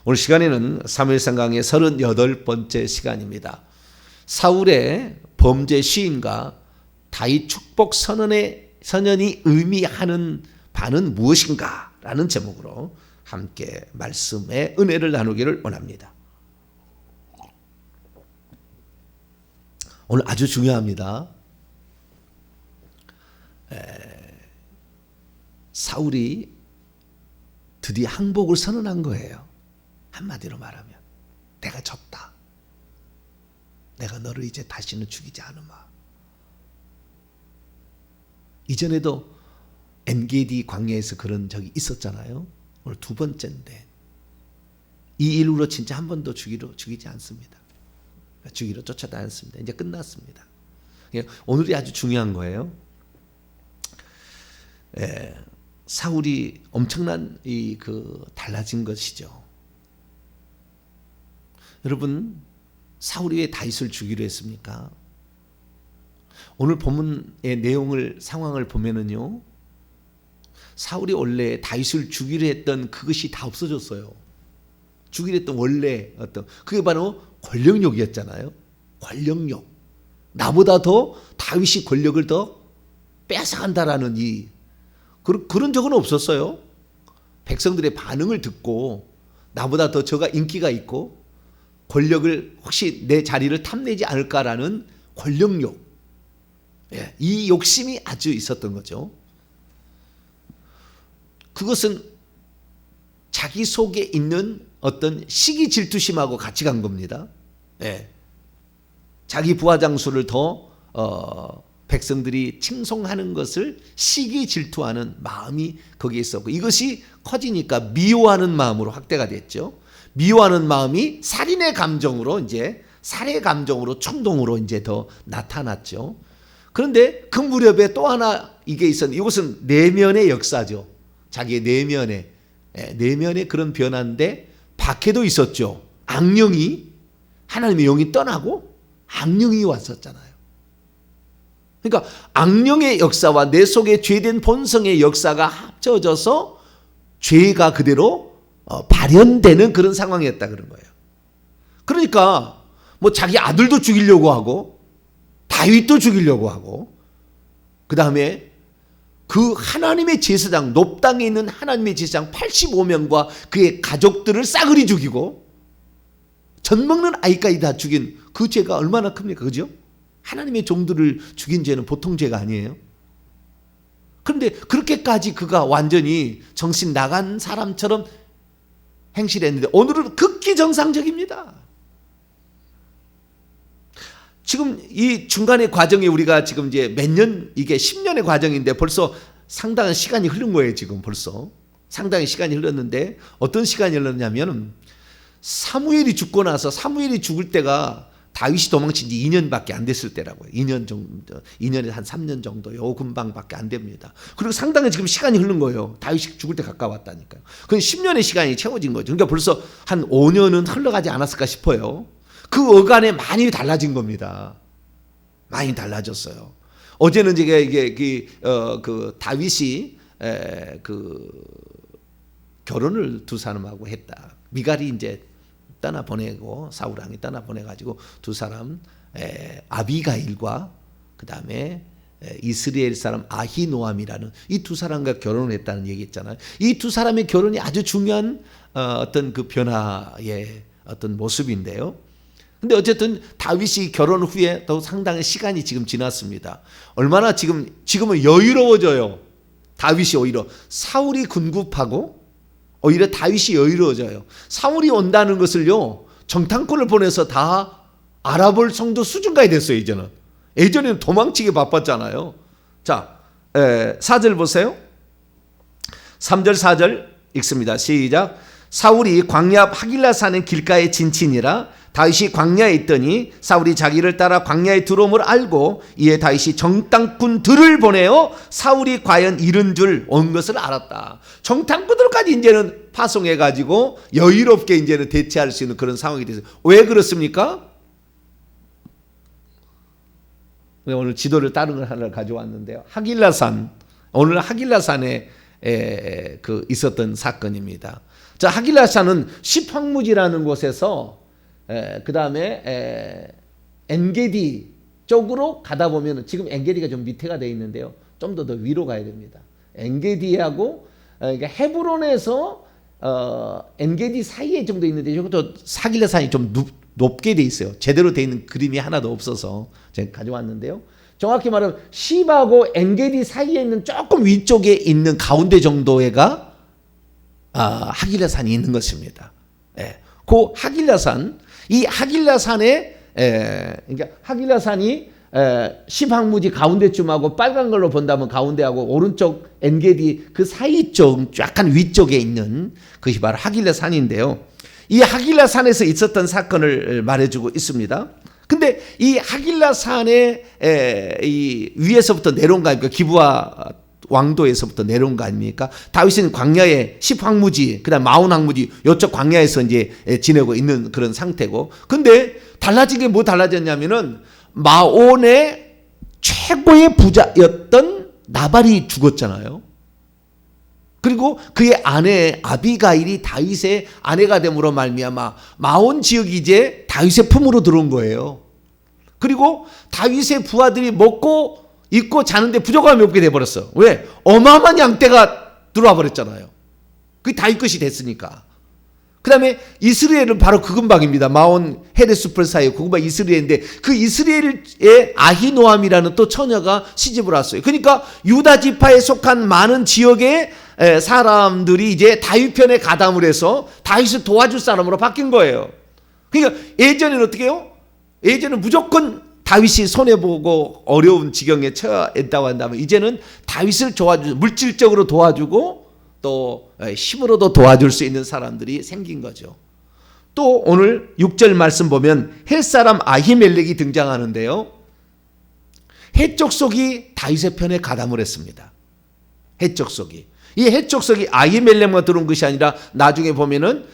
오늘 시간에는 사무엘상 강의 38번째 시간입니다. 사울의 범죄 시인과 다윗 축복 선언이 의미하는 바는 무엇인가? 라는 제목으로 함께 말씀의 은혜를 나누기를 원합니다. 오늘 아주 중요합니다. 사울이 드디어 항복을 선언한 거예요. 한마디로 말하면 내가 졌다. 내가 너를 이제 다시는 죽이지 않으마. 이전에도 엔게디 광야에서 그런 적이 있었잖아요. 오늘 두 번째인데 이 이후로 진짜 한 번도 죽이지 않습니다. 죽이러 쫓아다니지 않습니다. 이제 끝났습니다. 오늘이 아주 중요한 거예요. 사울이 엄청난 달라진 것이죠. 여러분, 사울이 왜 다윗을 죽이려 했습니까? 오늘 본문의 상황을 보면은요, 사울이 원래 다윗을 죽이려 했던 그것이 다 없어졌어요. 죽이려 했던 원래 그게 바로 권력욕이었잖아요. 권력욕. 나보다 더 다윗이 권력을 더 뺏어간다라는 그런 적은 없었어요. 백성들의 반응을 듣고 나보다 더 저가 인기가 있고 권력을 혹시 내 자리를 탐내지 않을까라는 권력욕. 이 욕심이 아주 있었던 거죠. 그것은 자기 속에 있는 어떤 시기 질투심하고 같이 간 겁니다. 자기 부하장수를 더 백성들이 칭송하는 것을 시기 질투하는 마음이 거기에 있었고, 이것이 커지니까 미워하는 마음으로 확대가 됐죠. 미워하는 마음이 살인의 감정으로 살해 감정으로 충동으로 더 나타났죠. 그런데 그 무렵에 또 하나 이게 있었는데, 이것은 내면의 역사죠. 자기의 내면의 그런 변화인데 밖에도 있었죠. 악령이, 하나님의 영이 떠나고 악령이 왔었잖아요. 그러니까 악령의 역사와 내 속에 죄된 본성의 역사가 합쳐져서 죄가 그대로 발현되는 그런 상황이었다 그런 거예요. 그러니까 자기 아들도 죽이려고 하고 다윗도 죽이려고 하고, 그 다음에 그 하나님의 제사장, 높당에 있는 하나님의 제사장 85명과 그의 가족들을 싸그리 죽이고 젖먹는 아이까지 다 죽인 그 죄가 얼마나 큽니까? 그죠? 하나님의 종들을 죽인 죄는 보통 죄가 아니에요. 그런데 그렇게까지 그가 완전히 정신 나간 사람처럼 행실을 했는데 오늘은 극히 정상적입니다. 지금 이 중간의 과정에 우리가 지금 이제 이게 10년의 과정인데 벌써 상당한 시간이 흐른 거예요. 지금 벌써 상당히 시간이 흘렀는데 어떤 시간이 흘렀냐면, 사무엘이 죽고 나서, 사무엘이 죽을 때가 다윗이 도망친 지 2년밖에 안 됐을 때라고요. 2년 정도, 2년에 한 3년 정도요. 금방밖에 안 됩니다. 그리고 상당히 지금 시간이 흐른 거예요. 다윗이 죽을 때 가까웠다니까요. 그 10년의 시간이 채워진 거죠. 그러니까 벌써 한 5년은 흘러가지 않았을까 싶어요. 그 어간에 많이 달라진 겁니다. 많이 달라졌어요. 어제는 다윗이 결혼을 두 사람하고 했다. 미갈이 이제 떠나보내고 사울 왕이 떠나보내가지고 두 사람, 아비가일과 그 다음에 이스라엘 사람 아히노암이라는 이 두 사람과 결혼을 했다는 얘기 있잖아요. 이 두 사람의 결혼이 아주 중요한 어떤 그 변화의 어떤 모습인데요. 근데 어쨌든 다윗이 결혼 후에 또 상당히 시간이 지금 지났습니다. 얼마나 지금은 여유로워져요. 다윗이 오히려 사울이 군굽하고 오히려 다윗이 여유로워져요. 사울이 온다는 것을요, 정탐꾼을 보내서 다 알아볼 정도 수준까지 됐어요. 이제는. 예전에는 도망치기 바빴잖아요. 자, 4절 보세요. 3절 4절 읽습니다. 시작. 사울이 광야 앞 하길라 사는 길가에 진친이라 다윗이 광야에 있더니 사울이 자기를 따라 광야에 들어옴을 알고 이에 다윗이 정탐꾼들을 보내어 사울이 과연 이른 줄 온 것을 알았다. 정탐꾼들까지 이제는 파송해 가지고 여유롭게 이제는 대체할 수 있는 그런 상황이 됐어요. 왜 그렇습니까? 오늘 지도를 다른 걸 하나 가져왔는데요. 하길라산, 오늘 하길라산에 있었던 사건입니다. 자, 하길라산은 십황무지라는 곳에서 그 다음에 엔게디 쪽으로 가다 보면 지금 엔게디가 좀 밑에가 되어 있는데요. 좀 더 위로 가야 됩니다. 엔게디하고 그러니까 헤브론에서 엔게디 사이에 정도 있는데 이것도 하길라산이 좀 높게 돼 있어요. 제대로 돼 있는 그림이 하나도 없어서 제가 가져왔는데요. 정확히 말하면 시바하고 엔게디 사이에 있는 조금 위쪽에 있는 가운데 정도에가 하길라산이 있는 것입니다. 예. 그 하길라산, 이 하길라산에 그러니까 하길라산이 십황무지 가운데쯤하고 빨간 걸로 본다면 가운데하고 오른쪽 엔게디 그 사이 쪽 약간 위쪽에 있는 그것이 바로 하길라산인데요. 이 하길라산에서 있었던 사건을 말해주고 있습니다. 근데 이 하길라산의 이 위에서부터 내려온 거 아닙니까? 기브아 왕도에서부터 내려온 거 아닙니까? 다윗은 광야에 십황무지, 그다음 마온황무지 요쪽 광야에서 이제 지내고 있는 그런 상태고. 근데 달라진 게 뭐 달라졌냐면은 마온의 최고의 부자였던 나발이 죽었잖아요. 그리고 그의 아내 아비가일이 다윗의 아내가 됨으로 말미암아 마온 지역이 이제 다윗의 품으로 들어온 거예요. 그리고 다윗의 부하들이 먹고 입고 자는데 부족함이 없게 돼버렸어. 왜? 어마어마한 양떼가 들어와 버렸잖아요. 그게 다윗 것이 됐으니까. 그 다음에 이스라엘은 바로 그 근방입니다. 마온 헤레스풀 사이에 그 근방 이스라엘인데 그 이스라엘의 아히노암이라는 또 처녀가 시집을 왔어요. 그러니까 유다 지파에 속한 많은 지역의 사람들이 이제 다윗 편에 가담을 해서 다윗을 도와줄 사람으로 바뀐 거예요. 그러니까 예전에는 어떻게 해요? 예전에는 무조건 다윗이 손해보고 어려운 지경에 처했다고 한다면 이제는 다윗을 도와주고 물질적으로 도와주고 또 힘으로도 도와줄 수 있는 사람들이 생긴 거죠. 또 오늘 6절 말씀 보면 햇사람 아히멜렉이 등장하는데요. 헷족속이 다윗의 편에 가담을 했습니다. 헷족속이. 이 헷족속이 아히멜렉만 들어온 것이 아니라 나중에 보면은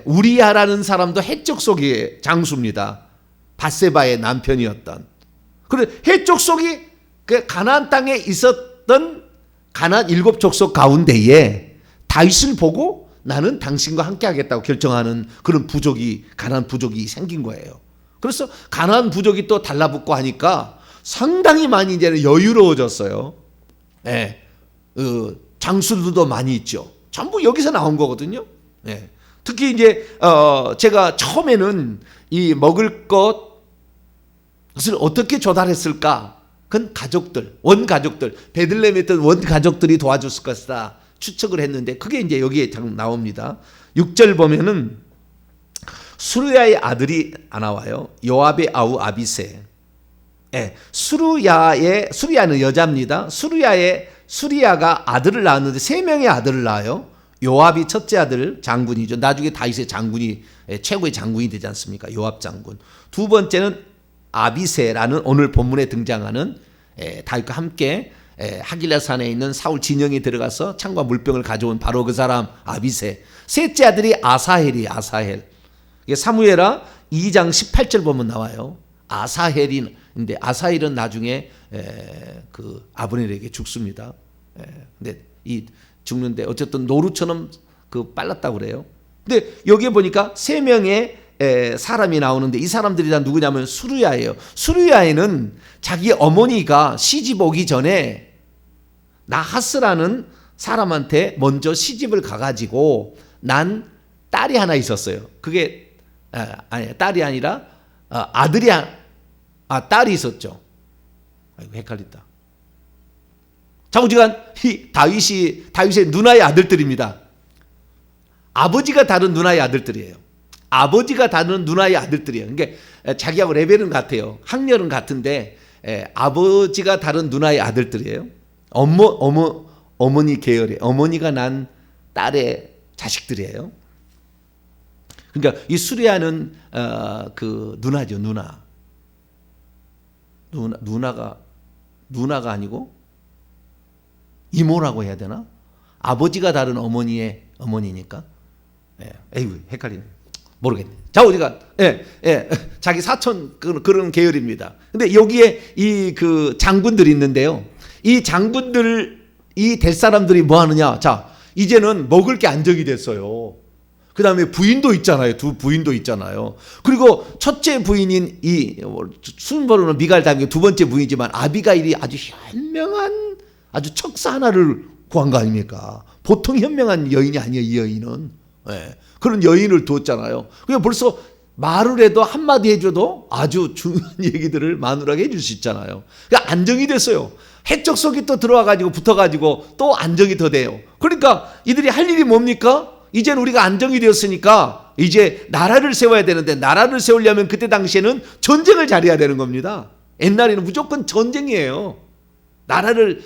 우리야라는 사람도 헷족속의 장수입니다. 밧세바의 남편이었던. 그리고 헷족속이 그 가나안 땅에 있었던 가나안 7족속 가운데에 다윗을 보고 나는 당신과 함께 하겠다고 결정하는 그런 부족이 가나안 부족이 생긴 거예요. 그래서 가나안 부족이 또 달라붙고 하니까 상당히 많이 이제는 여유로워졌어요. 네. 장수들도 많이 있죠. 전부 여기서 나온 거거든요. 네. 특히 이제 제가 처음에는 이 먹을 것을 어떻게 조달했을까? 그건 가족들, 원가족들, 베들레헴에 있던 원가족들이 도와줬을 것이다 추측을 했는데 그게 이제 여기에 나옵니다. 6절 보면은 수르야의 아들이 나와요. 요압의 아우 아비세. 수르야는 여자입니다. 수리야가 아들을 낳았는데 3명의 아들을 낳아요. 요압이 첫째 아들 장군이죠. 나중에 다윗의 장군이 최고의 장군이 되지 않습니까? 요압 장군. 두 번째는 아비세라는 오늘 본문에 등장하는 다윗과 함께 하길라산에 있는 사울 진영에 들어가서 창과 물병을 가져온 바로 그 사람 아비세. 셋째 아들이 아사헬이 아사헬. 사무엘하 2장 18절 보면 나와요. 아사헬인데 아사헬은 나중에 그 아브넬에게 죽습니다. 근데 이 죽는데 어쨌든 노루처럼 그 빨랐다고 그래요. 근데 여기에 보니까 3명의 사람이 나오는데 이 사람들이 다 누구냐면 수르야예요. 수르야에는 자기 어머니가 시집 오기 전에 나하스라는 사람한테 먼저 시집을 가가지고 난 딸이 하나 있었어요. 그게 아니 딸이 아니라 딸이 있었죠. 아이고 헷갈린다. 자우지간 이 다윗의 누나의 아들들입니다. 아버지가 다른 누나의 아들들이에요. 아버지가 다른 누나의 아들들이에요. 그러니까 자기하고 레벨은 같아요. 학렬은 같은데 아버지가 다른 누나의 아들들이에요. 어머니 계열의 어머니가 난 딸의 자식들이에요. 그러니까 이 수리아는 그 누나죠. 누나가 아니고 이모라고 해야 되나? 아버지가 다른 어머니의 어머니니까. 에이구 헷갈리네. 모르겠네. 자 어디가? 자기 사촌 그런 계열입니다. 근데 여기에 이 그 장군들이 있는데요. 이 장군들이 이 될 사람들이 뭐 하느냐? 자, 이제는 먹을 게 안정이 됐어요. 그 다음에 부인도 있잖아요. 두 부인도 있잖아요. 그리고 첫째 부인인 이 순번호는 미갈 당의 두 번째 부인이지만 아비가일이 아주 현명한 아주 척사 하나를 구한 거 아닙니까? 보통 현명한 여인이 아니에요. 이 여인은. 네. 그런 여인을 두었잖아요. 그냥 벌써 말을 해도 한마디 해줘도 아주 중요한 얘기들을 마누라에게 해줄 수 있잖아요. 그러니까 안정이 됐어요. 해적 속이 또 들어와가지고 붙어가지고 또 안정이 더 돼요. 그러니까 이들이 할 일이 뭡니까? 이제는 우리가 안정이 되었으니까 이제 나라를 세워야 되는데, 나라를 세우려면 그때 당시에는 전쟁을 잘해야 되는 겁니다. 옛날에는 무조건 전쟁이에요. 나라를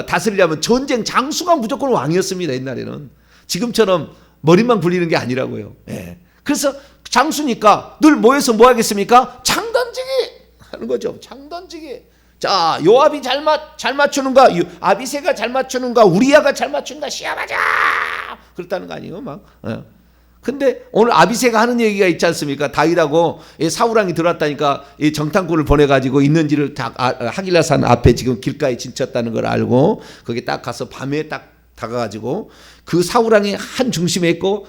다스리려면 전쟁, 장수가 무조건 왕이었습니다. 옛날에는. 지금처럼 머리만 굴리는 게 아니라고요. 예. 그래서 장수니까 늘 모여서 뭐 하겠습니까? 창 던지기 하는 거죠. 창 던지기. 자, 요압이 잘 맞추는가? 아비새가 잘 맞추는가? 우리야가 잘 맞춘다. 시합하자. 그렇다는 거 아니에요, 막. 예. 근데 오늘 아비새가 하는 얘기가 있지 않습니까? 다윗하고 사울왕이 들어왔다니까 이 정탐꾼을 보내가지고 있는지를 다 하길라산 앞에 지금 길가에 진쳤다는 걸 알고 거기 딱 가서 밤에 딱 다가가지고 그 사울왕이 한 중심에 있고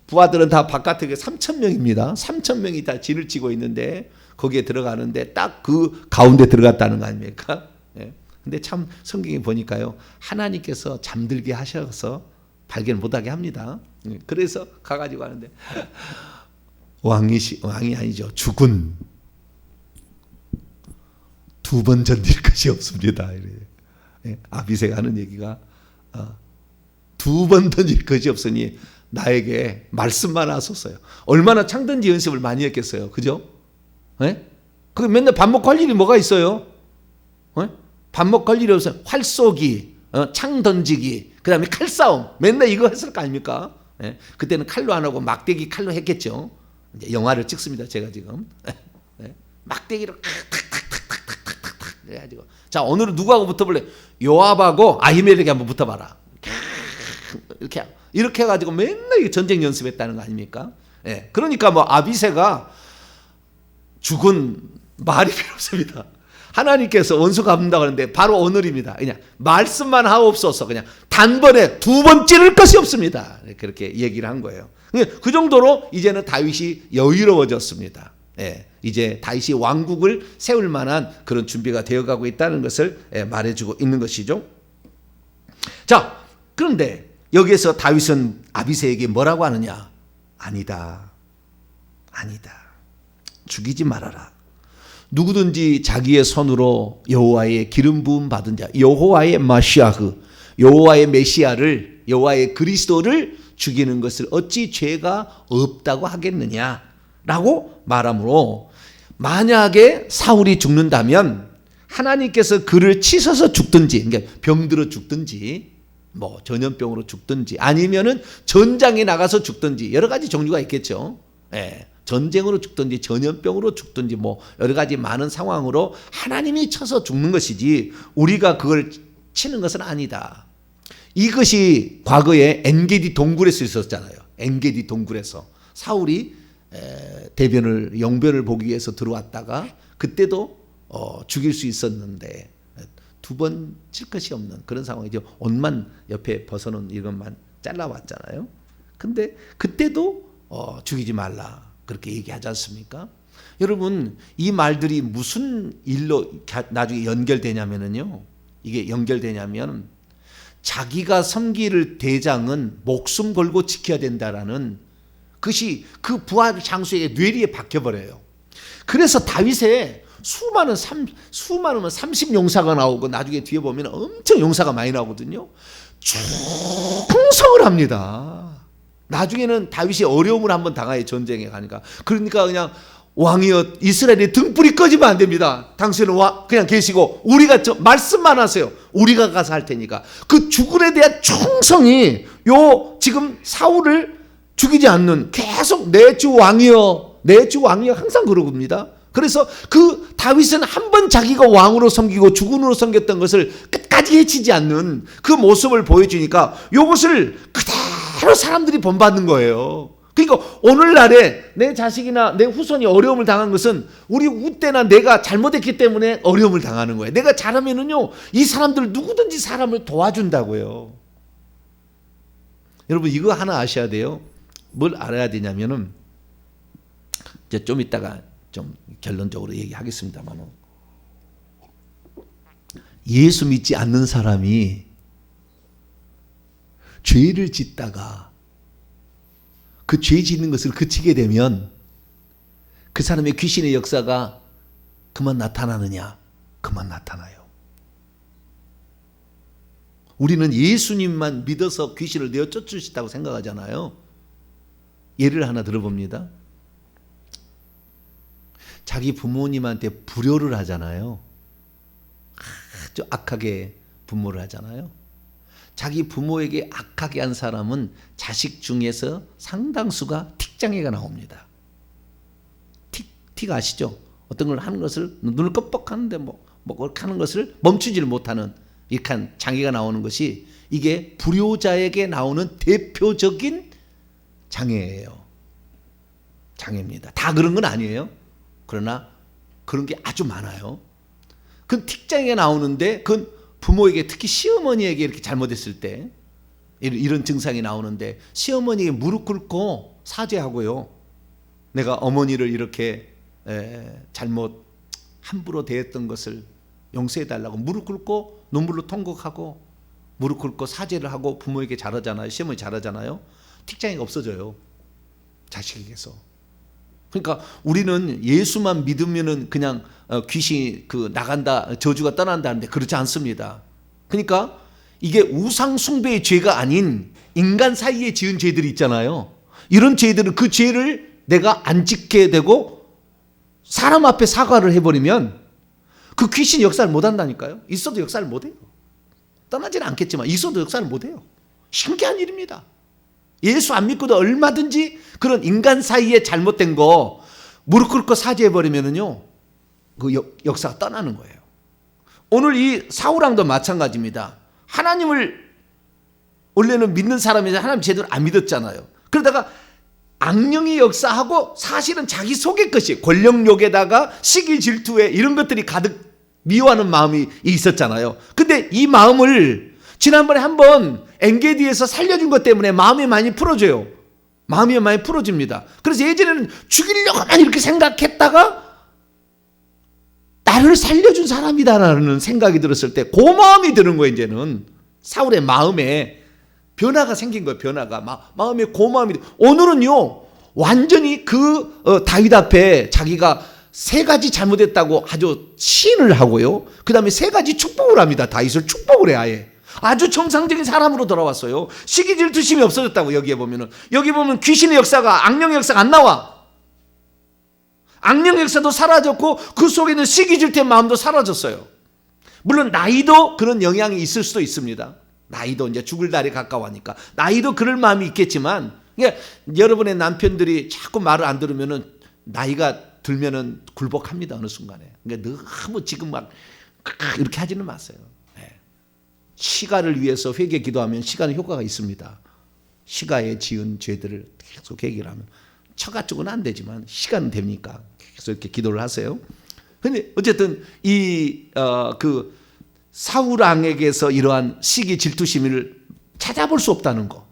부하들은 다 바깥에 3,000명입니다. 3,000명이 다 진을 치고 있는데 거기에 들어가는데 딱 그 가운데 들어갔다는 거 아닙니까? 예. 근데 참 성경에 보니까요, 하나님께서 잠들게 하셔서 발견 못하게 합니다. 그래서 가가지고 하는데 왕이 아니죠. 죽은 두 번 견딜 것이 없습니다. 예. 아비새가 하는 얘기가 두 번 던질 것이 없으니 나에게 말씀만 하소서요. 얼마나 창던지 연습을 많이 했겠어요. 그죠? 예? 그 맨날 밥 먹고 할 일이 뭐가 있어요? 예? 밥 먹고 할 일이 없어요. 활 쏘기, 창 던지기, 그 다음에 칼싸움. 맨날 이거 했을 거 아닙니까? 예? 그때는 칼로 안 하고 막대기 칼로 했겠죠. 이제 영화를 찍습니다. 제가 지금. 예? 막대기로 탁탁탁탁탁탁탁 해가지고. 자, 오늘은 누구하고 붙어볼래? 요압하고 아히멜에게 한번 붙어봐라. 이렇게 해가지고 맨날 전쟁 연습했다는 거 아닙니까? 예. 그러니까 뭐 아비새가 죽은 말이 필요 없습니다. 하나님께서 원수 갚는다고 하는데 바로 오늘입니다. 그냥 말씀만 하옵소서. 그냥 단번에 두 번 찌를 것이 없습니다. 그렇게 얘기를 한 거예요. 그 정도로 이제는 다윗이 여유로워졌습니다. 예. 이제 다윗이 왕국을 세울 만한 그런 준비가 되어가고 있다는 것을 말해주고 있는 것이죠. 자, 그런데 여기에서 다윗은 아비새에게 뭐라고 하느냐? 아니다. 죽이지 말아라. 누구든지 자기의 손으로 여호와의 기름 부음 받은 자, 여호와의 마시아흐, 여호와의 메시아를, 여호와의 그리스도를 죽이는 것을 어찌 죄가 없다고 하겠느냐라고 말하므로, 만약에 사울이 죽는다면 하나님께서 그를 치서서 죽든지, 그러니까 병들어 죽든지, 뭐 전염병으로 죽든지, 아니면은 전장에 나가서 죽든지, 여러 가지 종류가 있겠죠. 예. 전쟁으로 죽든지 전염병으로 죽든지 뭐 여러 가지 많은 상황으로 하나님이 쳐서 죽는 것이지 우리가 그걸 치는 것은 아니다. 이것이 과거에 엔게디 동굴에서 있었잖아요. 엔게디 동굴에서 사울이 영변을 보기 위해서 들어왔다가 그때도 죽일 수 있었는데 두 번 칠 것이 없는 그런 상황이죠. 옷만 옆에 벗어놓은 이것만 잘라왔잖아요. 근데 그때도 죽이지 말라 그렇게 얘기하지 않습니까? 여러분, 이 말들이 무슨 일로 나중에 연결되냐면요, 이게 연결되냐면 자기가 섬길 대장은 목숨 걸고 지켜야 된다라는 것이 그 부하 장수의 뇌리에 박혀버려요. 그래서 다윗의 수많은 30용사가 나오고 나중에 뒤에 보면 엄청 용사가 많이 나오거든요. 충성을 합니다. 나중에는 다윗이 어려움을 한번 당하여 전쟁에 가니까. 그러니까 그냥 왕이여 이스라엘의 등불이 꺼지면 안 됩니다. 당신은 그냥 계시고 우리가 말씀만 하세요. 우리가 가서 할 테니까. 그 죽음에 대한 충성이 지금 사울을 죽이지 않는, 계속 내 주 왕이여 항상 그러고입니다. 그래서 그 다윗은 한 번 자기가 왕으로 섬기고 주군으로 섬겼던 것을 끝까지 해치지 않는 그 모습을 보여주니까 이것을 그대로 사람들이 본받는 거예요. 그러니까 오늘날에 내 자식이나 내 후손이 어려움을 당한 것은 우리 우때나 내가 잘못했기 때문에 어려움을 당하는 거예요. 내가 잘하면은요, 이 사람들 누구든지 사람을 도와준다고요. 여러분 이거 하나 아셔야 돼요. 뭘 알아야 되냐면은 이제 좀 이따가 좀 결론적으로 얘기하겠습니다만, 예수 믿지 않는 사람이 죄를 짓다가 그 죄 짓는 것을 그치게 되면 그 사람의 귀신의 역사가 그만 나타나느냐? 그만 나타나요. 우리는 예수님만 믿어서 귀신을 내어 쫓으시다고 생각하잖아요. 예를 하나 들어봅니다. 자기 부모님한테 불효를 하잖아요. 아주 악하게 분모를 하잖아요. 자기 부모에게 악하게 한 사람은 자식 중에서 상당수가 틱장애가 나옵니다. 틱 아시죠? 어떤 걸 하는 것을 눈을 껌뻑하는데 뭐 그렇게 하는 것을 멈추지를 못하는 이렇게 장애가 나오는 것이, 이게 불효자에게 나오는 대표적인 장애예요. 장애입니다. 다 그런 건 아니에요. 그러나 그런 게 아주 많아요. 그 틱장애가 나오는데 그건 부모에게, 특히 시어머니에게 이렇게 잘못했을 때 이런 증상이 나오는데, 시어머니에게 무릎 꿇고 사죄하고요, 내가 어머니를 이렇게 잘못 함부로 대했던 것을 용서해달라고 무릎 꿇고 눈물로 통곡하고 무릎 꿇고 사죄를 하고 부모에게 잘하잖아요. 시어머니 잘하잖아요. 틱장애가 없어져요, 자식에게서. 그러니까 우리는 예수만 믿으면은 그냥 귀신이 나간다, 저주가 떠난다는데 그렇지 않습니다. 그러니까 이게 우상 숭배의 죄가 아닌 인간 사이에 지은 죄들이 있잖아요. 이런 죄들은, 그 죄를 내가 안 짓게 되고 사람 앞에 사과를 해버리면 그 귀신 역사를 못 한다니까요. 있어도 역사를 못 해요. 떠나지는 않겠지만 있어도 역사를 못 해요. 신기한 일입니다. 예수 안 믿고도 얼마든지 그런 인간 사이에 잘못된 거 무릎 꿇고 사죄해버리면은요, 그 역사가 떠나는 거예요. 오늘 이 사울왕도 마찬가지입니다. 하나님을 원래는 믿는 사람이지 하나님 제대로 안 믿었잖아요. 그러다가 악령이 역사하고 사실은 자기 속의 것이 권력욕에다가 시기 질투에 이런 것들이 가득 미워하는 마음이 있었잖아요. 근데 이 마음을 지난번에 한번 엔게디에서 살려준 것 때문에 마음이 많이 풀어져요. 마음이 많이 풀어집니다. 그래서 예전에는 죽이려고만 이렇게 생각했다가 나를 살려준 사람이다라는 생각이 들었을 때 그 마음이 드는 거예요. 이제는 사울의 마음에 변화가 생긴 거예요. 변화가 마음에 그 마음이. 오늘은요 완전히 다윗 앞에 자기가 세 가지 잘못했다고 아주 시인을 하고요, 그 다음에 세 가지 축복을 합니다. 다윗을 축복을 해. 아예 아주 정상적인 사람으로 돌아왔어요. 시기 질투심이 없어졌다고. 여기 보면 귀신의 역사가, 악령의 역사가 안 나와. 악령의 역사도 사라졌고 그 속에 있는 시기 질투의 마음도 사라졌어요. 물론 나이도 그런 영향이 있을 수도 있습니다. 나이도 이제 죽을 날이 가까워하니까 나이도 그럴 마음이 있겠지만, 그러니까 여러분의 남편들이 자꾸 말을 안 들으면은 나이가 들면은 굴복합니다. 어느 순간에. 그러니까 너무 지금 막 이렇게 하지는 마세요. 시가를 위해서 회개 기도하면 시가는 효과가 있습니다. 시가에 지은 죄들을 계속 회개를 하면, 처가 쪽은 안 되지만 시가는 되니까 계속 이렇게 기도를 하세요. 근데 어쨌든 그 사울 왕에게서 이러한 시기 질투심을 찾아볼 수 없다는 거,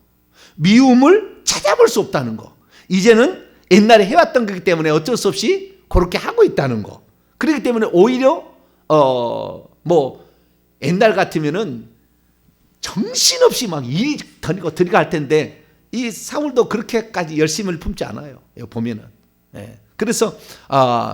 미움을 찾아볼 수 없다는 거, 이제는 옛날에 해왔던 거기 때문에 어쩔 수 없이 그렇게 하고 있다는 거. 그렇기 때문에 오히려 옛날 같으면은 정신없이 막 일 들어갈 텐데, 이 사울도 그렇게까지 열심을 품지 않아요. 보면은. 그래서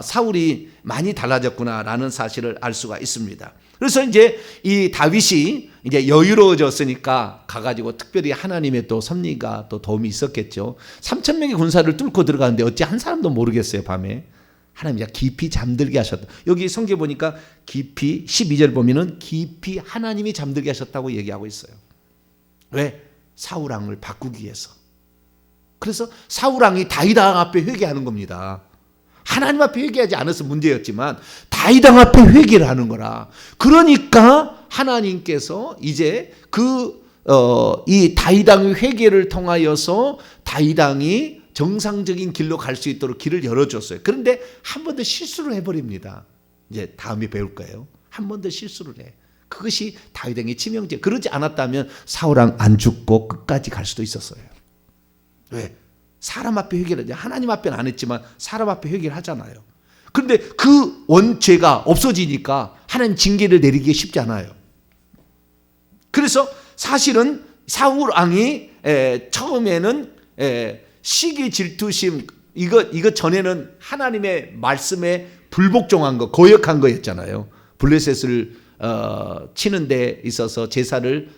사울이 많이 달라졌구나라는 사실을 알 수가 있습니다. 그래서 이제 이 다윗이 이제 여유로워졌으니까 가가지고 특별히 하나님의 또 섭리가 또 도움이 있었겠죠. 3,000명의 군사를 뚫고 들어가는데 어찌 한 사람도 모르겠어요. 밤에 하나님이 깊이 잠들게 하셨다. 여기 성경 보니까 깊이 12절 보면은 깊이 하나님이 잠들게 하셨다고 얘기하고 있어요. 왜? 사울 왕을 바꾸기 위해서. 그래서 사울 왕이 다윗 왕 앞에 회개하는 겁니다. 하나님 앞에 회개하지 않아서 문제였지만 다윗 왕 앞에 회개를 하는 거라. 그러니까 하나님께서 이제 이 다윗 왕의 회개를 통하여서 다윗 왕이 정상적인 길로 갈 수 있도록 길을 열어줬어요. 그런데 한 번 더 실수를 해버립니다. 이제 다음에 배울 거예요. 한 번 더 실수를 해. 그것이 다윗에게 치명적. 그러지 않았다면 사울왕 안 죽고 끝까지 갈 수도 있었어요. 왜? 사람 앞에 회개를 하지. 하나님 앞에는 안 했지만 사람 앞에 회개를 하잖아요. 그런데 그 원죄가 없어지니까 하나님 징계를 내리기 쉽지 않아요. 그래서 사실은 사울왕이 처음에는 시기 질투심 이거 전에는 하나님의 말씀에 불복종한 거, 거역한 거였잖아요. 블레셋을 치는 데 있어서 제사를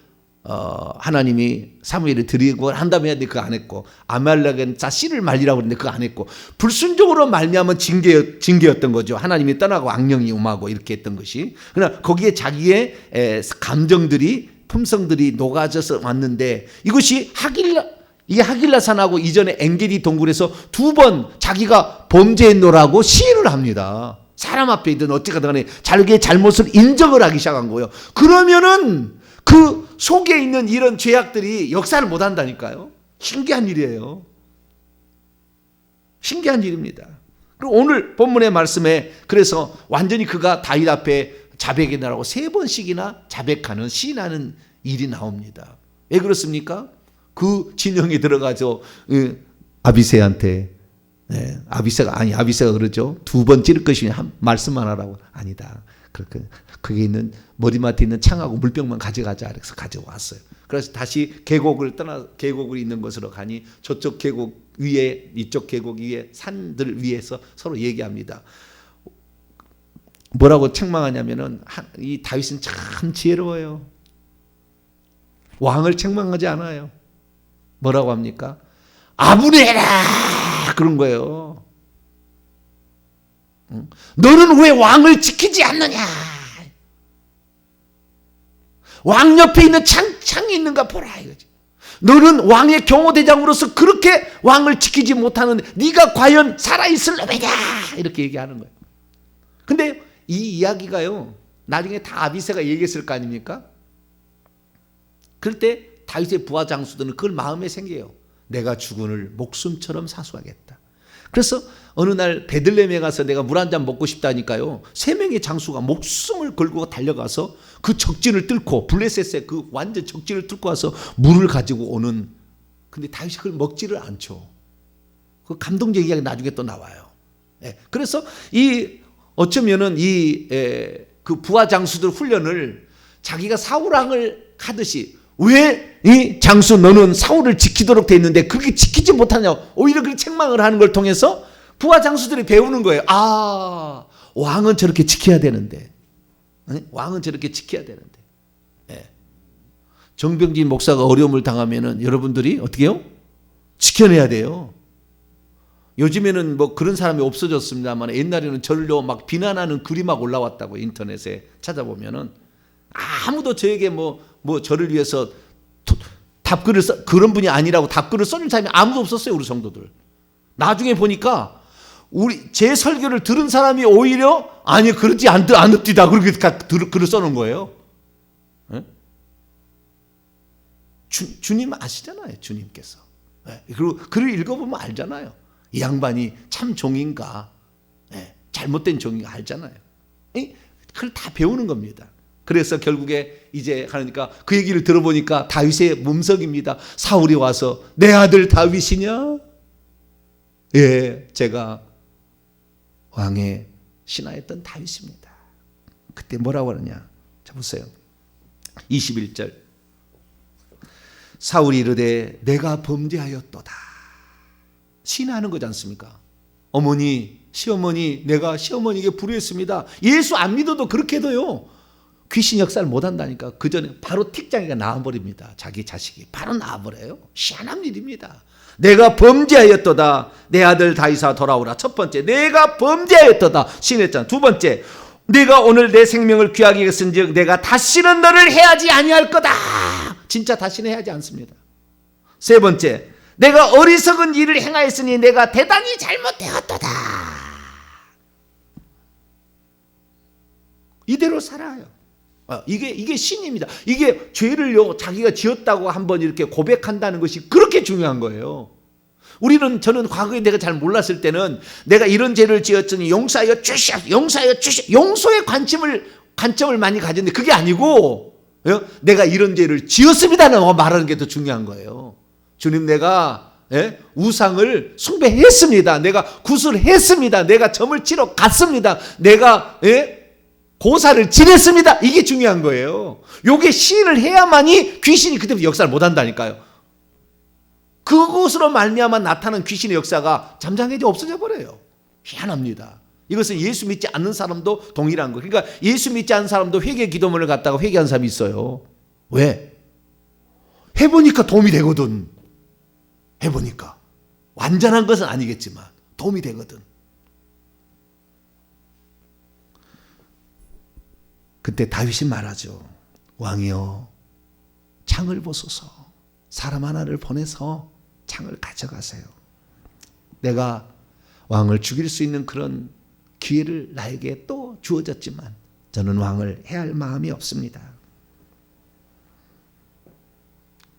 하나님이 사무엘에 드리고 한다면 해야 돼. 그거 안 했고, 아말렉은 자 씨를 말리라고 했는데 그거 안 했고, 불순종으로 말미암은 징계였던 거죠. 하나님이 떠나고 악령이 임하고 이렇게 했던 것이. 그러나 거기에 자기의 감정들이, 품성들이 녹아져서 왔는데, 이것이 하길라산하고 이전에 엔게디 동굴에서 2번 자기가 범죄했노라고 시인을 합니다. 사람 앞에든 어찌가든 간에 자기의 잘못을 인정을 하기 시작한 거예요. 그러면은 그 속에 있는 이런 죄악들이 역사를 못 한다니까요. 신기한 일이에요. 신기한 일입니다. 그리고 오늘 본문의 말씀에 그래서 완전히 그가 다윗 앞에 자백이 나라고 3번씩이나 자백하는 시인하는 일이 나옵니다. 왜 그렇습니까? 그 진영에 들어가서 아비새한테 아비새가 그러죠. 2번 찌를 것이니 말씀만 하라고. 아니다. 그게 있는 머리맡에 있는 창하고 물병만 가져가자. 그래서 가져왔어요. 그래서 다시 계곡을 있는 곳으로 가니 저쪽 계곡 위에 이쪽 계곡 위에 산들 위에서 서로 얘기합니다. 뭐라고 책망하냐면은 이 다윗은 참 지혜로워요. 왕을 책망하지 않아요. 뭐라고 합니까? 아분해라 그런 거예요. 너는 왜 왕을 지키지 않느냐? 왕 옆에 있는 창이 있는가 보라 이거지. 너는 왕의 경호대장으로서 그렇게 왕을 지키지 못하는데 네가 과연 살아있을 놈이냐? 이렇게 얘기하는 거예요. 근데 이 이야기가요, 나중에 다 아비새가 얘기했을 거 아닙니까? 그럴 때 다윗의 부하 장수들은 그걸 마음에 생겨요. 내가 죽은을 목숨처럼 사수하겠다. 그래서 어느 날 베들레헴에 가서 내가 물 한 잔 먹고 싶다니까요. 3명의 장수가 목숨을 걸고 달려가서 그 적진을 뚫고, 블레셋의 그 완전 적진을 뚫고 와서 물을 가지고 오는. 근데 다윗이 그걸 먹지를 않죠. 그 감동적 이야기 나중에 또 나와요. 그래서 어쩌면은 그 부하 장수들 훈련을 자기가 사울왕을 하듯이, 왜 이 장수 너는 사울을 지키도록 돼 있는데 그렇게 지키지 못하냐, 오히려 그렇게 책망을 하는 걸 통해서 부하 장수들이 배우는 거예요. 아, 왕은 저렇게 지켜야 되는데, 왕은 저렇게 지켜야 되는데. 정병진 목사가 어려움을 당하면은 여러분들이 어떻게 해요? 지켜내야 돼요. 요즘에는 뭐 그런 사람이 없어졌습니다만 옛날에는 저를요 막 비난하는 글이 막 올라왔다고 인터넷에 찾아보면은, 아무도 저에게 뭐 저를 위해서 답글을 그런 분이 아니라고 답글을 써줄 사람이 아무도 없었어요. 우리 성도들. 나중에 보니까 제 설교를 들은 사람이 오히려 아니 그러지 않읍디다 그렇게 글을 써놓은 거예요. 주님 아시잖아요. 주님께서. 그리고 글을 읽어보면 알잖아요. 이 양반이 참 종인가, 잘못된 종인가 알잖아요. 그걸 다 배우는 겁니다. 그래서 결국에 이제 하니까 그 얘기를 들어보니까 다윗의 문석입니다. 사울이 와서 내 아들 다윗이냐? 예, 제가 왕의 신하였던 다윗입니다. 그때 뭐라고 하느냐? 자 보세요. 21절. 사울이 이르되 내가 범죄하였도다. 신하는 거지 않습니까? 어머니, 시어머니, 내가 시어머니에게 불의했습니다. 예수 안 믿어도 그렇게 해도요, 귀신 역사를 못 한다니까. 그 전에 바로 틱장이가 나와버립니다. 자기 자식이 바로 나와버려요. 희한한 일입니다. 내가 범죄하였도다. 내 아들 다윗아 돌아오라. 첫 번째, 내가 범죄하였도다. 신했잖아. 두 번째, 내가 오늘 내 생명을 귀하게 여겼은즉 내가 다시는 너를 해하지 아니할 거다. 진짜 다시는 해하지 않습니다. 세 번째, 내가 어리석은 일을 행하였으니 내가 대단히 잘못되었도다. 이대로 살아요. 이게 신입니다. 이게 죄를요 자기가 지었다고 한번 이렇게 고백한다는 것이 그렇게 중요한 거예요. 저는 과거에 내가 잘 몰랐을 때는 내가 이런 죄를 지었으니 용서하여 주시옵소서, 용서하여 주시옵소서, 용서의 관점을 많이 가졌는데 그게 아니고 내가 이런 죄를 지었습니다라고 말하는 게 더 중요한 거예요. 주님, 내가 우상을 숭배했습니다. 내가 구슬했습니다. 내가 점을 치러 갔습니다. 내가 고사를 지냈습니다. 이게 중요한 거예요. 요게 시인을 해야만이 귀신이 그때부터 역사를 못한다니까요. 그것으로 말미암아 나타난 귀신의 역사가 잠잠해져 없어져 버려요. 희한합니다. 이것은 예수 믿지 않는 사람도 동일한 거예요. 그러니까 예수 믿지 않는 사람도 회개 기도문을 갖다가 회개한 사람이 있어요. 왜? 해보니까 도움이 되거든. 해보니까. 완전한 것은 아니겠지만 도움이 되거든. 그때 다윗이 말하죠. 왕이여, 창을 보소서. 사람 하나를 보내서 창을 가져가세요. 내가 왕을 죽일 수 있는 그런 기회를 나에게 또 주어졌지만 저는 왕을 해할 마음이 없습니다.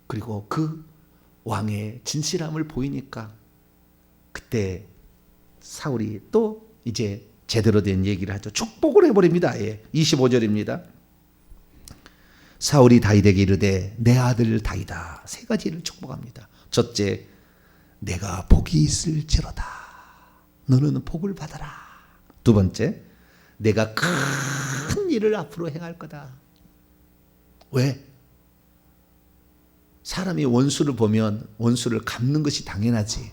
그리고 그 왕의 진실함을 보이니까 그때 사울이 또 이제 제대로 된 얘기를 하죠. 축복을 해버립니다. 25절입니다. 사울이 다윗에게 이르되 내 아들 다윗아, 세 가지를 축복합니다. 첫째, 내가 복이 있을지로다. 너는 복을 받아라. 두 번째, 내가 큰 일을 앞으로 행할 거다. 왜? 사람이 원수를 보면 원수를 갚는 것이 당연하지.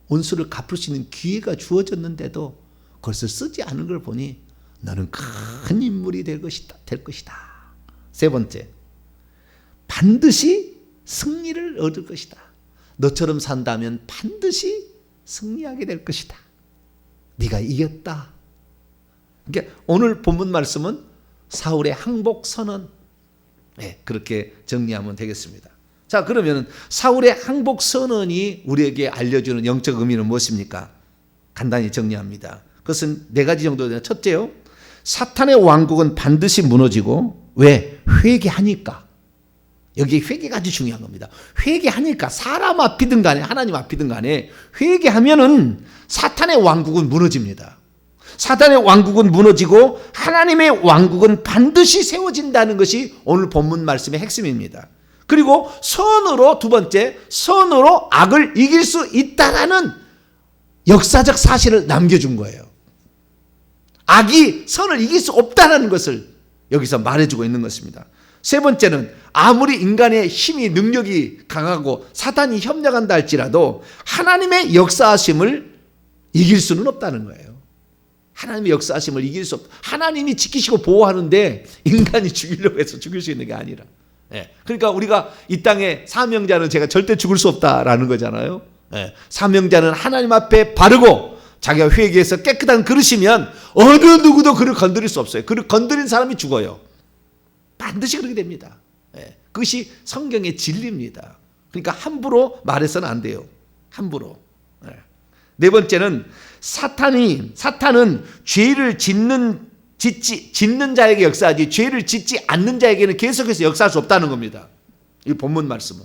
원수를 갚을 수 있는 기회가 주어졌는데도 그것을 쓰지 않은 걸 보니 너는 큰 인물이 될 것이다. 세 번째, 반드시 승리를 얻을 것이다. 너처럼 산다면 반드시 승리하게 될 것이다. 네가 이겼다. 그러니까 오늘 본문 말씀은 사울의 항복 선언, 그렇게 정리하면 되겠습니다. 자, 그러면 사울의 항복 선언이 우리에게 알려주는 영적 의미는 무엇입니까? 간단히 정리합니다. 그것은 네 가지 정도 되는. 첫째요, 사탄의 왕국은 반드시 무너지고, 왜? 회개하니까. 여기 회개가 아주 중요한 겁니다. 회개하니까 사람 앞이든 간에 하나님 앞이든 간에 회개하면은 사탄의 왕국은 무너집니다. 사탄의 왕국은 무너지고 하나님의 왕국은 반드시 세워진다는 것이 오늘 본문 말씀의 핵심입니다. 그리고 선으로, 두 번째, 선으로 악을 이길 수 있다라는 역사적 사실을 남겨준 거예요. 악이 선을 이길 수 없다는 것을 여기서 말해주고 있는 것입니다. 세 번째는 아무리 인간의 힘이 능력이 강하고 사탄이 협력한다 할지라도 하나님의 역사하심을 이길 수는 없다는 거예요. 하나님의 역사하심을 이길 수 없다. 하나님이 지키시고 보호하는데 인간이 죽이려고 해서 죽일 수 있는 게 아니라. 그러니까 우리가 이 땅에 사명자는 제가 절대 죽을 수 없다라는 거잖아요. 사명자는 하나님 앞에 바르고 자기가 회개해서 깨끗한 그릇이면 어느 누구도 그를 건드릴 수 없어요. 그를 건드린 사람이 죽어요. 반드시 그렇게 됩니다. 그것이 성경의 진리입니다. 그러니까 함부로 말해서는 안 돼요. 함부로. 네 번째는 사탄은 죄를 짓는 자에게 역사하지 죄를 짓지 않는 자에게는 계속해서 역사할 수 없다는 겁니다. 이 본문 말씀은.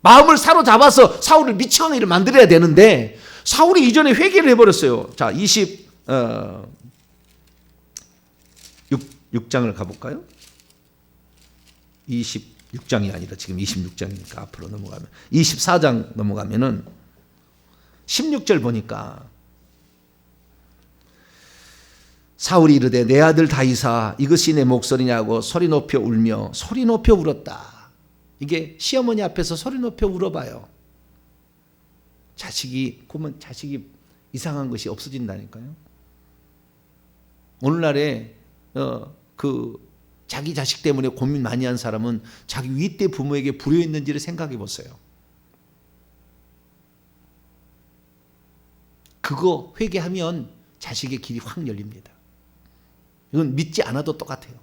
마음을 사로잡아서 사울을 미치는 일을 만들어야 되는데 사울이 이전에 회개를 해버렸어요. 자, 26장을 가볼까요? 26장이 아니라 지금 26장이니까 앞으로 넘어가면 24장 넘어가면은 16절 보니까 사울이 이르되 내 아들 다윗아 이것이 내 목소리냐고 소리 높여 울며 소리 높여 울었다. 이게 시어머니 앞에서 소리 높여 울어봐요. 자식이 이상한 것이 없어진다니까요. 오늘날에 자기 자식 때문에 고민 많이 한 사람은 자기 윗대 부모에게 불효했는지를 생각해 보세요. 그거 회개하면 자식의 길이 확 열립니다. 이건 믿지 않아도 똑같아요.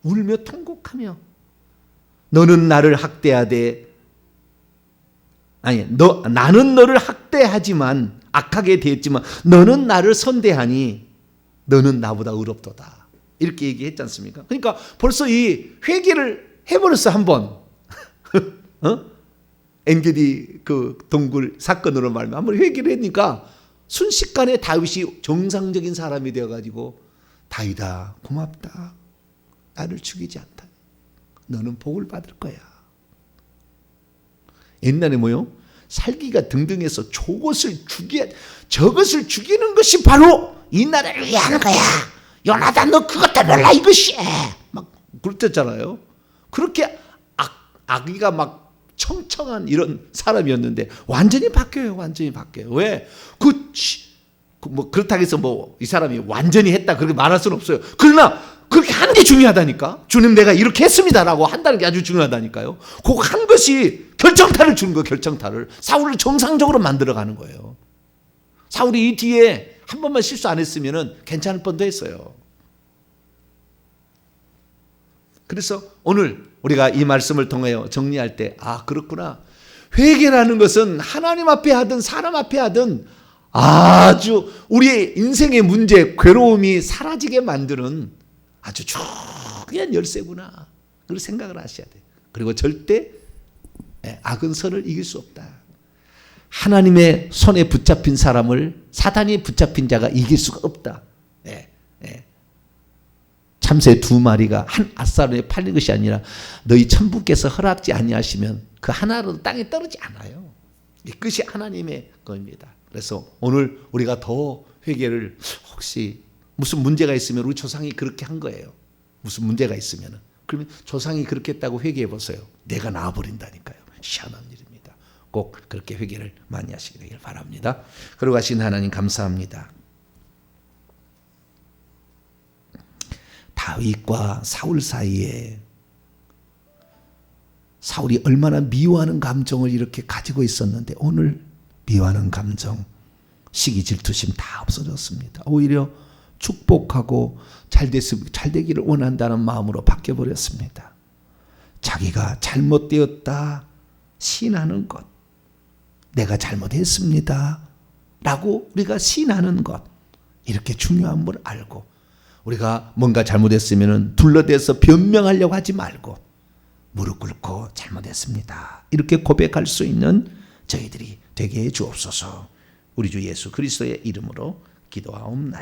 울며 통곡하며 너는 나를 학대하되 나는 너를 학대하지만 악하게 대했지만 너는 나를 선대하니 너는 나보다 의롭도다. 이렇게 얘기했지 않습니까? 그러니까 벌써 이 회개를 해버렸어 한 번. 엔게디 그 동굴 사건으로 말하면 한번 회개를 했니까 순식간에 다윗이 정상적인 사람이 되어가지고 다윗아 고맙다. 나를 죽이지 않다. 너는 복을 받을 거야. 옛날에 뭐요? 살기가 등등해서 저것을 죽이는 것이 바로 이 나라를 위하는 거야. 요나단 너 그것도 몰라 이것이. 막 그랬잖아요. 그렇게 악의가 막 청청한 이런 사람이었는데 완전히 바뀌어요. 완전히 바뀌어요. 왜? 뭐 그렇다고 해서 뭐 이 사람이 완전히 했다 그렇게 말할 수는 없어요. 그러나 그렇게 하는 게 중요하다니까. 주님 내가 이렇게 했습니다라고 한다는 게 아주 중요하다니까요. 그거 한 것이 결정타를 주는 거예요. 결정타를. 사울을 정상적으로 만들어가는 거예요. 사울이 이 뒤에 한 번만 실수 안 했으면 괜찮을 뻔도 했어요. 그래서 오늘 우리가 이 말씀을 통하여 정리할 때 그렇구나. 회개라는 것은 하나님 앞에 하든 사람 앞에 하든 아주 우리의 인생의 문제, 괴로움이 사라지게 만드는 아주 중요한 열쇠구나. 그런 생각을 하셔야 돼요. 그리고 절대 악은 선을 이길 수 없다. 하나님의 손에 붙잡힌 사람을 사단이 붙잡힌 자가 이길 수가 없다. 참새 2마리가 한 아싸로에 팔린 것이 아니라 너희 천부께서 허락지 아니하시면 그 하나로도 땅에 떨어지지 않아요. 이것이 하나님의 겁니다. 그래서 오늘 우리가 더 회개를 혹시 무슨 문제가 있으면 우리 조상이 그렇게 한 거예요. 무슨 문제가 있으면 그러면 조상이 그렇게 했다고 회개해 보세요. 내가 나와버린다니까요. 희한한 일입니다. 꼭 그렇게 회개를 많이 하시기 되길 바랍니다. 그러고 하신 하나님 감사합니다. 다윗과 사울 사이에 사울이 얼마나 미워하는 감정을 이렇게 가지고 있었는데 오늘 미워하는 감정, 시기, 질투심 다 없어졌습니다. 오히려 축복하고 잘 되기를 원한다는 마음으로 바뀌어버렸습니다. 자기가 잘못되었다 시인하는 것, 내가 잘못했습니다 라고 우리가 시인하는 것, 이렇게 중요한 걸 알고 우리가 뭔가 잘못했으면 둘러대서 변명하려고 하지 말고 무릎 꿇고 잘못했습니다 이렇게 고백할 수 있는 저희들이 되게 해 주옵소서. 우리 주 예수 그리스도의 이름으로 기도하옵나이다.